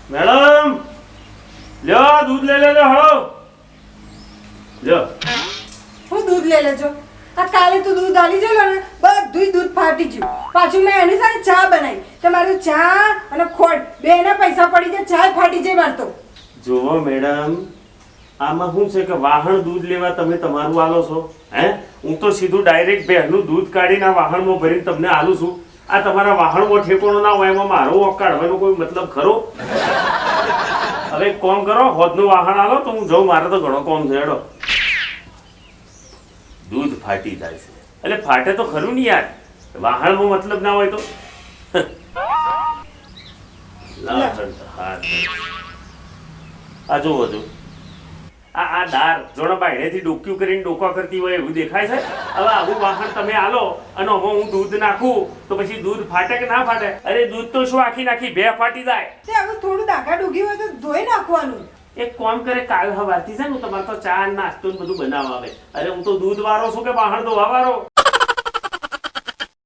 madam લ્યો દૂધ લઈ લેજો હળો લ્યો હું દૂધ લઈ લેજો આ કાલે તું દૂધ આલી જલો ને બધુંય દૂધ ફાટી ગયું પાછું મેં એની સાથે ચા બનાવી તમારું ચા અને ખોટ બેના પૈસા પડી જાય ચા ફાટી જાય માર તો જુઓ મેડમ આમાં શું છે કે વાહણ દૂધ લેવા તમે તમારું આલો છો હે હું તો સીધું ડાયરેક્ટ ભેંસનું દૂધ કાઢીને આ વાહણમાં ભરીને તમને આલું છું આ તમારા વાહણમાં ઠેકોણો ના હોય એમાં મારો વોક કાઢવાનો કોઈ મતલબ ખરો હવે એક કામ કરો હોદનું વાહણ આલો તો હું જઉં મારે તો ઘણો કામ છે હેડો દૂધ ફાટી જાય છે એટલે ફાટે તો ખરું નહીં યાર વાહણમાં મતલબ ના હોય તો આ જોવો જો આ દાર જોડો બાયણેથી ડોક્યું કરીને ડોકા કરતી હોય એવું દેખાય છે હવે આવું વાહન તમે આલો અને આમાં હું દૂધ નાખું તો પછી દૂધ ફાટે કે ના ફાટે અરે દૂધ તો શું આખી બે ફાટી જાય તે હવે થોડું દાગા ડૂગી હોય તો ધોઈ નાખવાનું એક કામ કરે કાલ સવારથી છે ને તમારે તો ચા નાસ્તો ને બધું બનાવવા આવે અરે હું તો દૂધ વાળો છું કે વાહણ ધોવા વાળો